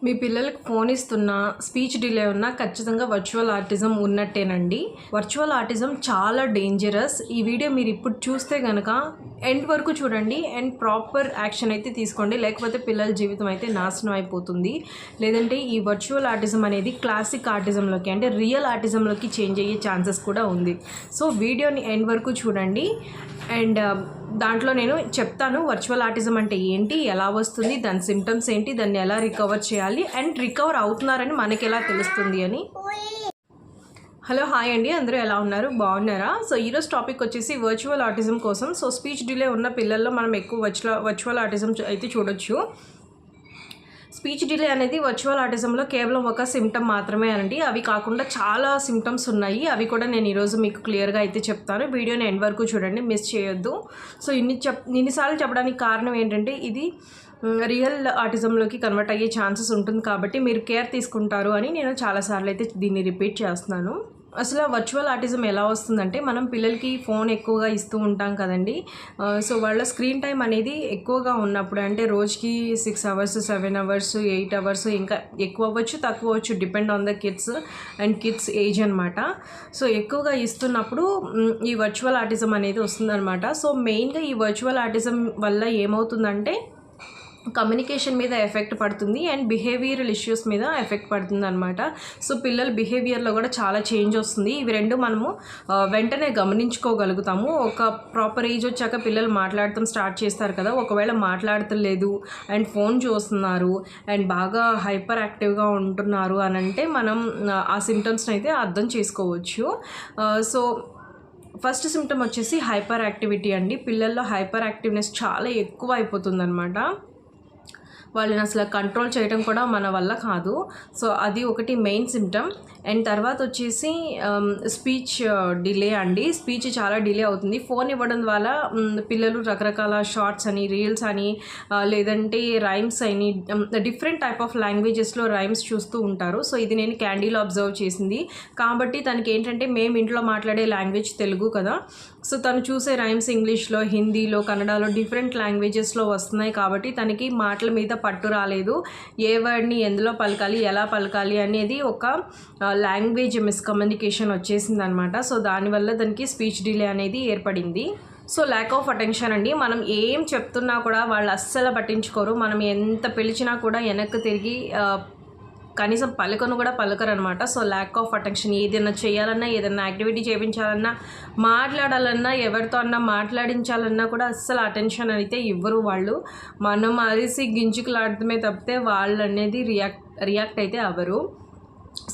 మీ పిల్లలకి ఫోన్ ఇస్తున్నా speech delay ఉన్నా ఖచ్చితంగా వర్చువల్ ఆటిజం ఉన్నట్టేనండి. వర్చువల్ ఆటిజం చాలా డేంజరస్. ఈ వీడియో మీరు ఇప్పుడు చూస్తే కనుక ఎండ్ వరకు చూడండి అండ్ ప్రాపర్ యాక్షన్ అయితే తీసుకోండి, లేకపోతే పిల్లల జీవితం అయితే నాశనం అయిపోతుంది. లేదంటే ఈ వర్చువల్ ఆటిజం అనేది క్లాసిక్ ఆటిజంలోకి అంటే రియల్ ఆటిజంలోకి చేంజ్ అయ్యే ఛాన్సెస్ కూడా ఉంది. సో వీడియోని ఎండ్ వరకు చూడండి అండ్ దాంట్లో నేను చెప్తాను వర్చువల్ ఆటిజం అంటే ఏంటి, ఎలా వస్తుంది, దాని సిమ్టమ్స్ ఏంటి, దాన్ని ఎలా రికవర్ చేయాలి అండ్ రికవర్ అవుతున్నారని మనకి ఎలా తెలుస్తుంది అని. హలో హాయ్ అండి, అందరూ ఎలా ఉన్నారు, బాగున్నారా? సో ఈరోజు టాపిక్ వచ్చేసి వర్చువల్ ఆటిజం కోసం. సో స్పీచ్ డిలే ఉన్న పిల్లల్లో మనం ఎక్కువ వర్చువల్ ఆటిజం అయితే చూడొచ్చు. స్పీచ్ డిలే అనేది వర్చువల్ ఆటిజంలో కేవలం ఒక సిమ్టమ్ మాత్రమే అండి. అవి కాకుండా చాలా సిమ్టమ్స్ ఉన్నాయి, అవి కూడా నేను ఈరోజు మీకు క్లియర్గా అయితే చెప్తాను. వీడియోని ఎండ్ వరకు చూడండి, మిస్ చేయొద్దు. సో ఇన్నిసార్లు చెప్పడానికి కారణం ఏంటంటే ఇది రియల్ ఆటిజంలోకి కన్వర్ట్ అయ్యే ఛాన్సెస్ ఉంటుంది కాబట్టి మీరు కేర్ తీసుకుంటారు అని నేను చాలాసార్లు అయితే దీన్ని రిపీట్ చేస్తున్నాను. అసలు వర్చువల్ ఆటిజం ఎలా వస్తుందంటే, మనం పిల్లలకి ఫోన్ ఎక్కువగా ఇస్తూ ఉంటాం కదండి. సో వాళ్ళ స్క్రీన్ టైం అనేది ఎక్కువగా ఉన్నప్పుడు, అంటే రోజుకి 6 అవర్స్ 7 అవర్స్ 8 అవర్స్, ఇంకా ఎక్కువ అవ్వచ్చు తక్కువ అవ్వచ్చు, depend on the kids and kids age అనమాట. సో ఎక్కువగా ఇస్తున్నప్పుడు ఈ వర్చువల్ ఆటిజం అనేది వస్తుందన్నమాట. సో మెయిన్గా ఈ వర్చువల్ ఆటిజం వల్ల ఏమవుతుందంటే కమ్యూనికేషన్ మీద ఎఫెక్ట్ పడుతుంది అండ్ బిహేవియరల్ ఇష్యూస్ మీద ఎఫెక్ట్ పడుతుంది అనమాట. సో పిల్లల బిహేవియర్లో కూడా చాలా చేంజ్ వస్తుంది. ఇవి రెండు మనము వెంటనే గమనించుకోగలుగుతాము. ఒక ప్రాపర్ ఏజ్ వచ్చాక పిల్లలు మాట్లాడటం స్టార్ట్ చేస్తారు కదా, ఒకవేళ మాట్లాడతలేదు అండ్ ఫోన్ చూస్తున్నారు అండ్ బాగా హైపర్ యాక్టివ్గా ఉంటున్నారు అని అంటే మనం ఆ సిమ్టమ్స్ని అయితే అర్థం చేసుకోవచ్చు. సో ఫస్ట్ సిమ్టమ్ వచ్చేసి హైపర్ యాక్టివిటీ అండి. పిల్లల్లో హైపర్ యాక్టివ్నెస్ చాలా ఎక్కువ అయిపోతుందన్నమాట. వాళ్ళని అసలు కంట్రోల్ చేయడం కూడా మన వల్ల కాదు. సో అది ఒకటి మెయిన్ సిమ్టమ్. అండ్ తర్వాత వచ్చేసి స్పీచ్ డిలే అండి. స్పీచ్ చాలా డిలే అవుతుంది. ఫోన్ ఇవ్వడం వల్ల పిల్లలు రకరకాల షార్ట్స్ అని, రీల్స్ అని, లేదంటే రైమ్స్ అని, డిఫరెంట్ టైప్ ఆఫ్ లాంగ్వేజెస్లో రైమ్స్ చూస్తూ ఉంటారు. సో ఇది నేను క్యాండీలో అబ్జర్వ్ చేసింది. కాబట్టి తనకి ఏంటంటే, మేము ఇంట్లో మాట్లాడే లాంగ్వేజ్ తెలుగు కదా, సో తను చూసే రైమ్స్ ఇంగ్లీష్లో, హిందీలో, కన్నడలో, డిఫరెంట్ లాంగ్వేజెస్లో వస్తున్నాయి. కాబట్టి తనకి మాటల మీద పట్టు రాలేదు. ఏ వర్డ్ని ఎందులో పలకాలి, ఎలా పలకాలి అనేది ఒక లాంగ్వేజ్ మిస్కమ్యూనికేషన్ వచ్చేసింది అనమాట. సో దానివల్ల దానికి స్పీచ్ డిలే అనేది ఏర్పడింది. సో ల్యాక్ ఆఫ్ అటెన్షన్ అండి. మనం ఏం చెప్తున్నా కూడా వాళ్ళు అస్సలు పట్టించుకోరు. మనం ఎంత పిలిచినా కూడా వెనక్కి తిరిగి కనీసం పలకను కూడా పలకరు అనమాట. So lack of attention. ఏదైనా చేయాలన్నా, ఏదైనా యాక్టివిటీ చేయించాలన్నా, మాట్లాడాలన్నా, ఎవరితో అన్నా మాట్లాడించాలన్నా కూడా అస్సలు అటెన్షన్ అయితే ఇవ్వరు వాళ్ళు. మనం అరిసి గింజుకులాడటమే తప్పితే వాళ్ళు అనేది రియాక్ట్ అయితే అవ్వరు.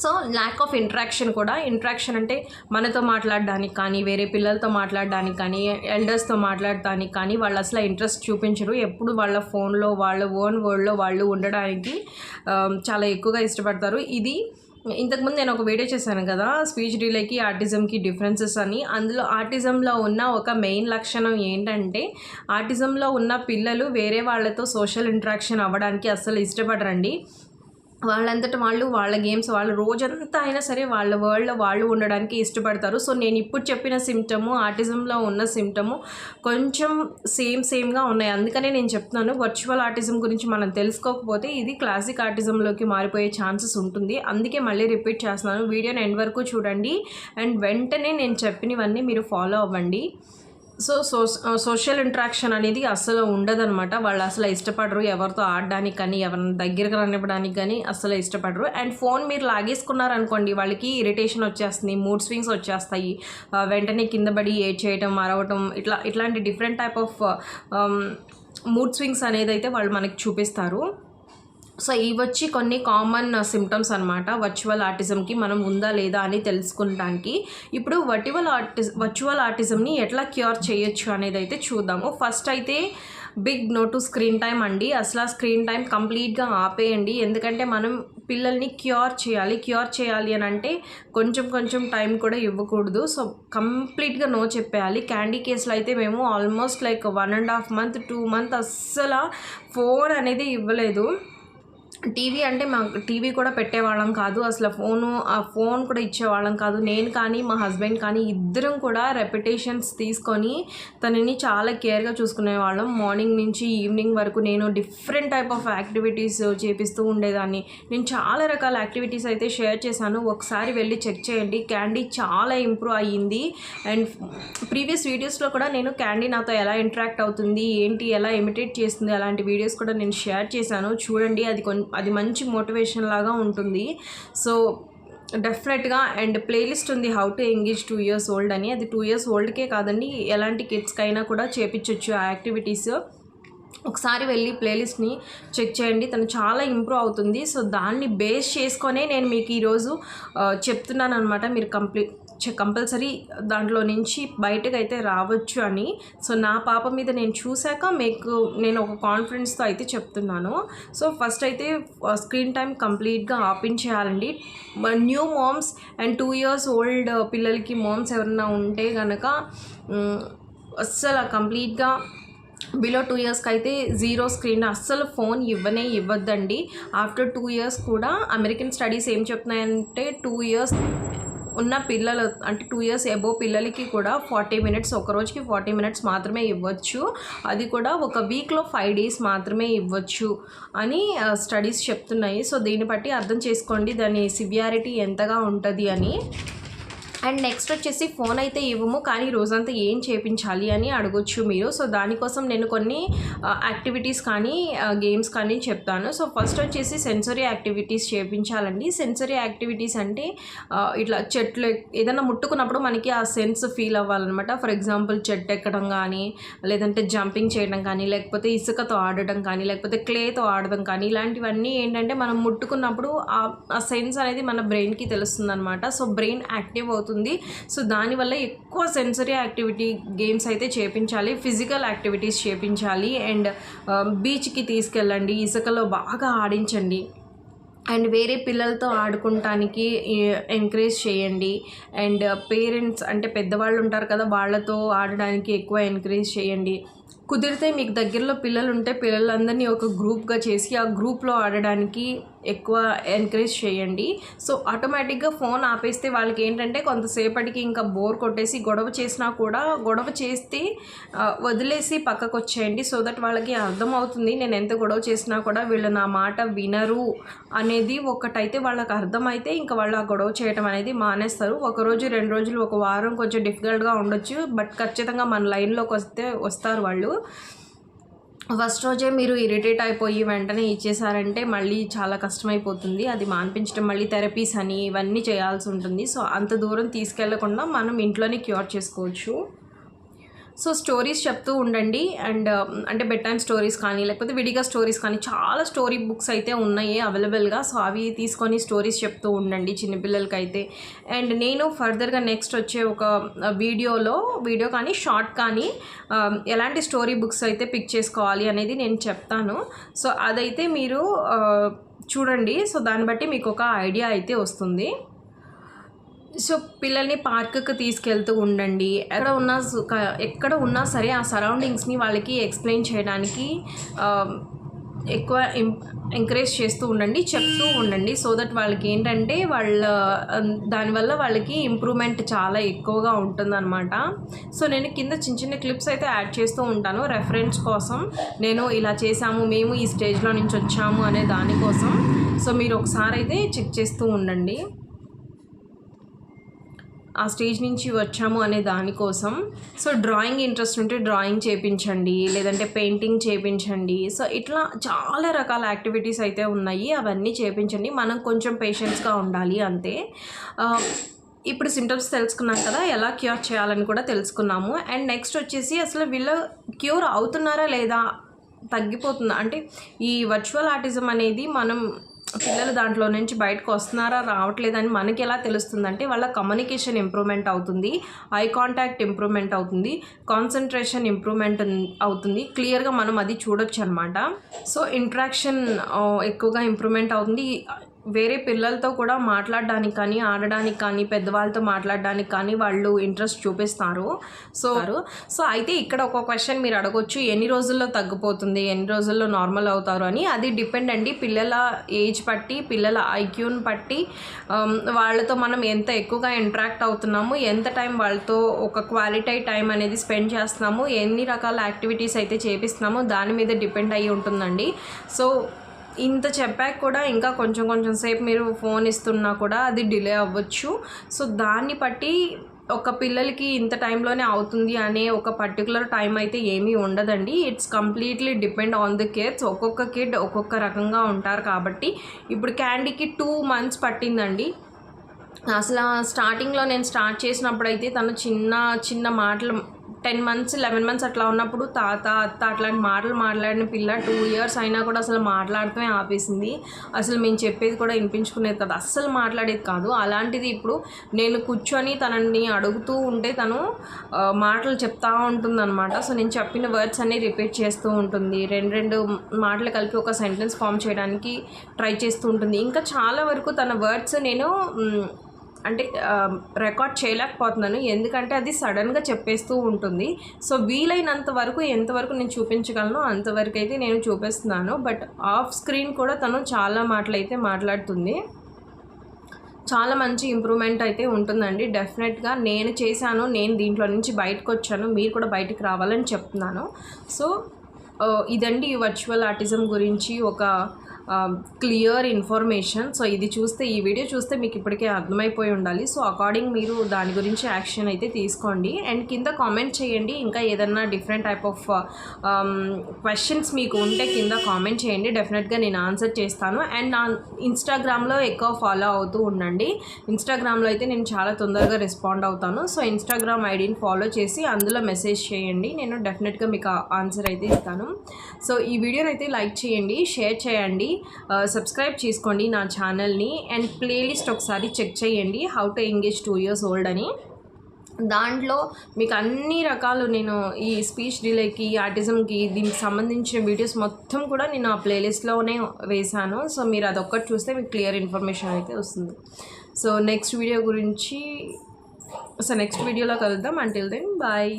సో ల్యాక్ ఆఫ్ ఇంట్రాక్షన్ కూడా. ఇంట్రాక్షన్ అంటే మనతో మాట్లాడడానికి కానీ, వేరే పిల్లలతో మాట్లాడడానికి కానీ, ఎల్డర్స్తో మాట్లాడడానికి కానీ వాళ్ళు అసలు ఇంట్రెస్ట్ చూపించరు. ఎప్పుడు వాళ్ళ ఫోన్లో, వాళ్ళ ఓన్ వరల్డ్లో వాళ్ళు ఉండడానికి చాలా ఎక్కువగా ఇష్టపడతారు. ఇది ఇంతకుముందు నేను ఒక వీడియో చేశాను కదా, స్పీచ్ డిలేకి ఆటిజంకి డిఫరెన్సెస్ అని. అందులో ఆటిజంలో ఉన్న ఒక మెయిన్ లక్షణం ఏంటంటే, ఆటిజంలో ఉన్న పిల్లలు వేరే వాళ్ళతో సోషల్ ఇంట్రాక్షన్ అవ్వడానికి అస్సలు ఇష్టపడరండి. వాళ్ళంతట వాళ్ళు వాళ్ళ గేమ్స్, వాళ్ళు రోజంతా అయినా సరే వాళ్ళ వరల్డ్లో వాళ్ళు ఉండడానికి ఇష్టపడతారు. సో నేను ఇప్పుడు చెప్పిన సిమ్టము, ఆటిజంలో ఉన్న సిమ్టము కొంచెం సేమ్గా ఉన్నాయి. అందుకనే నేను చెప్తున్నాను, వర్చువల్ ఆటిజం గురించి మనం తెలుసుకోకపోతే ఇది క్లాసిక్ ఆటిజంలోకి మారిపోయే ఛాన్సెస్ ఉంటుంది. అందుకే మళ్ళీ రిపీట్ చేస్తున్నాను, వీడియోని ఎండ్ వరకు చూడండి అండ్ వెంటనే నేను చెప్పినవన్నీ మీరు ఫాలో అవ్వండి. సోషల్ ఇంట్రాక్షన్ అనేది అస్సలు ఉండదన్నమాట. వాళ్ళు అసలు ఇష్టపడరు ఎవరితో ఆడడానికి కానీ, ఎవరిని దగ్గరకు రానివ్వడానికి కానీ అస్సలు ఇష్టపడరు. అండ్ ఫోన్ మీరు లాగేసుకున్నారనుకోండి, వాళ్ళకి ఇరిటేషన్ వచ్చేస్తుంది, మూడ్ స్వింగ్స్ వచ్చేస్తాయి, వెంటనే కింద పడి ఏడ్చేయటం, అరవటం, ఇట్లాంటి different type of mood swings అనేది అయితే వాళ్ళు మనకి చూపిస్తారు. సో ఇవి వచ్చి కొన్ని కామన్ సిమ్టమ్స్ అనమాట వర్చువల్ ఆటిజంకి, మనం ఉందా లేదా అని తెలుసుకోవడానికి. ఇప్పుడు వర్చువల్ ఆటిజంని ఎట్లా క్యూర్ చేయొచ్చు అనేది అయితే చూద్దాము. ఫస్ట్ అయితే big no to screen time అండి. అసలు స్క్రీన్ టైం కంప్లీట్గా ఆపేయండి. ఎందుకంటే మనం పిల్లల్ని క్యూర్ చేయాలి అని అంటే కొంచెం టైం కూడా ఇవ్వకూడదు. సో కంప్లీట్గా నో చెప్పేయాలి. క్యాండీ కేసులో అయితే మేము ఆల్మోస్ట్ లైక్ 1.5 months 2 months అస్సలు ఫోన్ అనేది ఇవ్వలేదు. టీవీ అంటే మాకు టీవీ కూడా పెట్టేవాళ్ళం కాదు, అసలు ఆ ఫోన్ కూడా ఇచ్చేవాళ్ళం కాదు. నేను కానీ మా హస్బెండ్ కానీ ఇద్దరం కూడా రెప్యుటేషన్స్ తీసుకొని తనని చాలా కేర్గా చూసుకునేవాళ్ళం. మార్నింగ్ నుంచి ఈవినింగ్ వరకు నేను డిఫరెంట్ టైప్ ఆఫ్ యాక్టివిటీస్ చేపిస్తూ ఉండేదాన్ని. నేను చాలా రకాల యాక్టివిటీస్ అయితే షేర్ చేశాను, ఒకసారి వెళ్ళి చెక్ చేయండి. క్యాండీ చాలా ఇంప్రూవ్ అయ్యింది. అండ్ ప్రీవియస్ వీడియోస్లో కూడా నేను క్యాండీ నాతో ఎలా ఇంటరాక్ట్ అవుతుంది ఏంటి, ఎలా ఇమిటేట్ చేస్తుంది, అలాంటి వీడియోస్ కూడా నేను షేర్ చేశాను. చూడండి, అది మంచి మోటివేషన్ లాగా ఉంటుంది. సో డెఫినెట్గా. అండ్ ప్లేలిస్ట్ ఉంది how to engage 2 years old అని. అది 2 years oldకే కాదండి, ఎలాంటి కిడ్స్కైనా కూడా చేపించవచ్చు ఆ యాక్టివిటీస్. ఒకసారి వెళ్ళి ప్లేలిస్ట్ని చెక్ చేయండి, తను చాలా ఇంప్రూవ్ అవుతుంది. సో దాన్ని బేస్ చేసుకొనే నేను మీకు ఈరోజు చెప్తున్నాను అనమాట. మీరు కంపల్సరీ దాంట్లో నుంచి బయటకు అయితే రావచ్చు అని. సో నా పాప మీద నేను చూశాక నేను ఒక కాన్ఫిడెన్స్తో అయితే చెప్తున్నాను. సో ఫస్ట్ అయితే స్క్రీన్ టైం కంప్లీట్గా ఆపించేయాలండి. New moms and 2 years old పిల్లలకి మామ్స్ ఎవరైనా ఉంటే కనుక అస్సలు కంప్లీట్గా బిలో 2 yearsకి అయితే 0 స్క్రీన్, అస్సలు ఫోన్ ఇవ్వద్దండి. ఆఫ్టర్ 2 years కూడా అమెరికన్ స్టడీస్ ఏం చెప్తున్నాయంటే 2 years ఉన్న పిల్లలు అంటే 2 years అబోవ్ పిల్లలకి కూడా 40 minutes, ఒక రోజుకి 40 minutes మాత్రమే ఇవ్వచ్చు. అది కూడా ఒక వీక్లో 5 days మాత్రమే ఇవ్వచ్చు అని స్టడీస్ చెప్తున్నాయి. సో దీన్ని బట్టి అర్థం చేసుకోండి దాని సివియారిటీ ఎంతగా ఉంటుంది అని. అండ్ నెక్స్ట్ వచ్చేసి ఫోన్ అయితే ఇవ్వము, కానీ రోజంతా ఏం చేయించాలి అని అడగొచ్చు మీరు. సో దానికోసం నేను కొన్ని యాక్టివిటీస్ కానీ గేమ్స్ కానీ చెప్తాను. సో ఫస్ట్ వచ్చేసి సెన్సరీ యాక్టివిటీస్ చేయించాలండి. సెన్సరీ యాక్టివిటీస్ అంటే ఇట్లా చెట్లు ఏదైనా ముట్టుకున్నప్పుడు మనకి ఆ సెన్స్ ఫీల్ అవ్వాలన్నమాట. ఫర్ ఎగ్జాంపుల్ చెట్టు ఎక్కడం కానీ, లేదంటే జంపింగ్ చేయడం కానీ, లేకపోతే ఇసుకతో ఆడటం కానీ, లేకపోతే క్లేతో ఆడడం కానీ, ఇలాంటివన్నీ ఏంటంటే మనం ముట్టుకున్నప్పుడు ఆ సెన్స్ అనేది మన బ్రెయిన్కి తెలుస్తుంది అనమాట. సో బ్రెయిన్ యాక్టివ్ అవుతుంది. సో దానివల్ల ఎక్కువ సెన్సరీ యాక్టివిటీ గేమ్స్ అయితే చేయించాలి, ఫిజికల్ యాక్టివిటీస్ చేయించాలి. అండ్ బీచ్కి తీసుకెళ్ళండి, ఇసుకలో బాగా ఆడించండి. అండ్ వేరే పిల్లలతో ఆడుకోవటానికి ఎంకరేజ్ చేయండి. అండ్ పేరెంట్స్ అంటే పెద్దవాళ్ళు ఉంటారు కదా, వాళ్ళతో ఆడడానికి ఎక్కువ ఎంకరేజ్ చేయండి. కుదిరితే మీకు దగ్గరలో పిల్లలు ఉంటే పిల్లలందరినీ ఒక గ్రూప్గా చేసి ఆ గ్రూప్లో ఆడడానికి ఎక్కువ ఎంకరేజ్ చేయండి. సో ఆటోమేటిక్గా ఫోన్ ఆపేస్తే వాళ్ళకి ఏంటంటే కొంతసేపటికి ఇంకా బోర్ కొట్టేసి గొడవ చేసినా కూడా గొడవ చేస్తే వదిలేసి పక్కకు వచ్చేయండి. సో దట్ వాళ్ళకి అర్థమవుతుంది నేను ఎంత గొడవ చేసినా కూడా వీళ్ళు నా మాట వినరు అనేది ఒకటైతే వాళ్ళకి అర్థమైతే ఇంకా వాళ్ళు ఆ గొడవ చేయడం అనేది మానేస్తారు. ఒక రోజు 2 రోజులు, ఒక వారం కొంచెం డిఫికల్ట్గా ఉండొచ్చు, బట్ ఖచ్చితంగా మన లైన్లోకి వస్తారు వాళ్ళు. ఫస్ట్ రోజే మీరు ఇరిటేట్ అయిపోయి వెంటనే ఇచ్చేసారంటే మళ్ళీ చాలా కష్టమైపోతుంది. అది మాన్పించడం, మళ్ళీ థెరపీస్ అని ఇవన్నీ చేయాల్సి ఉంటుంది. సో అంత దూరం తీసుకెళ్లకుండా మనం ఇంట్లోనే క్యూర్ చేసుకోవచ్చు. సో స్టోరీస్ చెప్తూ ఉండండి. అండ్ అంటే బెడ్ టైమ్ స్టోరీస్ కానీ, లేకపోతే విడిగా స్టోరీస్ కానీ, చాలా స్టోరీ బుక్స్ అయితే ఉన్నాయి అవైలబుల్గా. సో అవి తీసుకొని స్టోరీస్ చెప్తూ ఉండండి చిన్నపిల్లలకి అయితే. అండ్ నేను ఫర్దర్గా నెక్స్ట్ వచ్చే ఒక వీడియో కానీ షార్ట్ కానీ ఎలాంటి స్టోరీ బుక్స్ అయితే పిక్ చేసుకోవాలి అనేది నేను చెప్తాను. సో అదైతే మీరు చూడండి. సో దాన్ని బట్టి మీకు ఒక ఐడియా అయితే వస్తుంది. సో పిల్లల్ని పార్క్కి తీసుకెళ్తూ ఉండండి. ఎక్కడ ఉన్నా సరే ఆ సరౌండింగ్స్ని వాళ్ళకి ఎక్స్ప్లెయిన్ చేయడానికి ఎక్కువ ఎంకరేజ్ చేస్తూ ఉండండి, చెప్తూ ఉండండి. సో దట్ వాళ్ళకి ఏంటంటే దానివల్ల వాళ్ళకి ఇంప్రూవ్మెంట్ చాలా ఎక్కువగా ఉంటుందన్నమాట. సో నేను కింద చిన్న క్లిప్స్ అయితే యాడ్ చేస్తూ ఉంటాను రెఫరెన్స్ కోసం. నేను ఇలా చేశాము, మేము ఈ స్టేజ్లో నుంచి వచ్చాము అనే దానికోసం. సో మీరు ఒకసారి అయితే చెక్ చేస్తూ ఉండండి, ఆ స్టేజ్ నుంచి వచ్చాము అనే దానికోసం. సో డ్రాయింగ్ ఇంట్రెస్ట్ ఉంటే డ్రాయింగ్ చేయించండి, లేదంటే పెయింటింగ్ చేయించండి. సో ఇట్లా చాలా రకాల యాక్టివిటీస్ అయితే ఉన్నాయి, అవన్నీ చేయించండి. మనం కొంచెం పేషెన్స్గా ఉండాలి అంతే. ఇప్పుడు సిమ్టమ్స్ తెలుసుకున్నాం కదా, ఎలా క్యూర్ చేయాలని కూడా తెలుసుకున్నాము. అండ్ నెక్స్ట్ వచ్చేసి అసలు వీళ్ళు క్యూర్ అవుతున్నారా లేదా, తగ్గిపోతుందా అంటే ఈ వర్చువల్ ఆటిజం అనేది పిల్లలు దాంట్లో నుంచి బయటకు వస్తున్నారా రావట్లేదని మనకి ఎలా తెలుస్తుందంటే వాళ్ళ కమ్యూనికేషన్ ఇంప్రూవ్మెంట్ అవుతుంది, ఐ కాంటాక్ట్ ఇంప్రూవ్మెంట్ అవుతుంది, కాన్సన్ట్రేషన్ ఇంప్రూవ్మెంట్ అవుతుంది. క్లియర్గా మనం అది చూడొచ్చు అనమాట. సో ఇంట్రాక్షన్ ఎక్కువగా ఇంప్రూవ్మెంట్ అవుతుంది. వేరే పిల్లలతో కూడా మాట్లాడడానికి కానీ, ఆడడానికి కానీ, పెద్దవాళ్ళతో మాట్లాడడానికి కానీ వాళ్ళు ఇంట్రెస్ట్ చూపిస్తారు. సో అయితే ఇక్కడ ఒక క్వశ్చన్ మీరు అడగొచ్చు, ఎన్ని రోజుల్లో తగ్గిపోతుంది, ఎన్ని రోజుల్లో నార్మల్ అవుతారు అని. అది డిపెండ్ అండి పిల్లల ఏజ్ బట్టి, పిల్లల ఐక్యూని బట్టి, వాళ్ళతో మనం ఎంత ఎక్కువగా ఇంటరాక్ట్ అవుతున్నాము, ఎంత టైం వాళ్ళతో ఒక క్వాలిటీ టైం అనేది స్పెండ్ చేస్తున్నాము, ఎన్ని రకాల యాక్టివిటీస్ అయితే చేపిస్తున్నామో దాని మీద డిపెండ్ అయ్యి ఉంటుందండి. సో ఇంత చెప్పాక కూడా ఇంకా కొంచెం సేపు మీరు ఫోన్ ఇస్తున్నా కూడా అది డిలే అవ్వచ్చు. సో దాన్ని బట్టి ఒక పిల్లలకి ఇంత టైంలోనే అవుతుంది అనే ఒక పర్టికులర్ టైం అయితే ఏమీ ఉండదండి. It's completely depend on the kids. ఒక్కొక్క కిడ్ ఒక్కొక్క రకంగా ఉంటారు కాబట్టి ఇప్పుడు క్యాండీకి 2 months పట్టిందండి. అసలు స్టార్టింగ్లో నేను స్టార్ట్ చేసినప్పుడు అయితే తను చిన్న మాటలు 10 months 11 months అట్లా ఉన్నప్పుడు తాత అత్త అట్లాంటి మాటలు మాట్లాడిన పిల్ల 2 years అయినా కూడా అసలు మాట్లాడటమే ఆపేసింది. అసలు మేము చెప్పేది కూడా వినిపించుకునేది కాదు, అస్సలు మాట్లాడేది కాదు. అలాంటిది ఇప్పుడు నేను కూర్చొని తనని అడుగుతూ ఉంటే తను మాటలు చెప్తా ఉంటుందన్నమాట. సో నేను చెప్పిన వర్డ్స్ అన్నీ రిపీట్ చేస్తూ ఉంటుంది, రెండు మాటలు కలిపి ఒక సెంటెన్స్ ఫామ్ చేయడానికి ట్రై చేస్తూ ఉంటుంది. ఇంకా చాలా వరకు తన వర్డ్స్ నేను అంటే రికార్డ్ చేయలేకపోతున్నాను, ఎందుకంటే అది సడన్గా చెప్పేస్తూ ఉంటుంది. సో వీలైనంత వరకు ఎంతవరకు నేను చూపించగలను అంతవరకు అయితే నేను చూపిస్తున్నాను. బట్ ఆఫ్ స్క్రీన్ కూడా తను చాలా మాటలు అయితే మాట్లాడుతుంది. చాలా మంచి ఇంప్రూవ్మెంట్ అయితే ఉంటుందండి. డెఫినెట్గా నేను చేశాను, నేను దీంట్లో నుంచి బయటకు వచ్చాను, మీరు కూడా బయటకు రావాలని చెప్తున్నాను. సో ఇదండి వర్చువల్ ఆటిజం గురించి ఒక క్లియర్ ఇన్ఫర్మేషన్. సో ఇది చూస్తే, ఈ వీడియో చూస్తే మీకు ఇప్పటికే అర్థమైపోయి ఉండాలి. సో అకార్డింగ్ మీరు దాని గురించి యాక్షన్ అయితే తీసుకోండి. అండ్ కింద కామెంట్ చేయండి, ఇంకా ఏదన్నా డిఫరెంట్ టైప్ ఆఫ్ క్వశ్చన్స్ మీకు ఉంటే కింద కామెంట్ చేయండి, డెఫినెట్గా నేను ఆన్సర్ చేస్తాను. అండ్ నా ఇన్స్టాగ్రామ్లో ఎక్కువ ఫాలో అవుతూ ఉండండి. ఇన్స్టాగ్రామ్లో అయితే నేను చాలా తొందరగా రెస్పాండ్ అవుతాను. సో ఇన్స్టాగ్రామ్ ఐడిని ఫాలో చేసి అందులో మెసేజ్ చేయండి, నేను డెఫినెట్గా మీకు ఆన్సర్ అయితే ఇస్తాను. సో ఈ వీడియోని అయితే లైక్ చేయండి, షేర్ చేయండి, సబ్స్క్రైబ్ చేసుకోండి నా ఛానల్ని. అండ్ ప్లేలిస్ట్ ఒకసారి చెక్ చేయండి, how to engage 2 years old అని. దాంట్లో మీకు అన్ని రకాలు నేను ఈ స్పీచ్ డిలేకి, ఆటిజంకి, దీనికి సంబంధించిన వీడియోస్ మొత్తం కూడా నేను ఆ ప్లేలిస్ట్లోనే వేశాను. సో మీరు అదొక్కటి చూస్తే మీకు క్లియర్ ఇన్ఫర్మేషన్ అయితే వస్తుంది. సో నెక్స్ట్ వీడియోలో కలుద్దాం. Until then bye.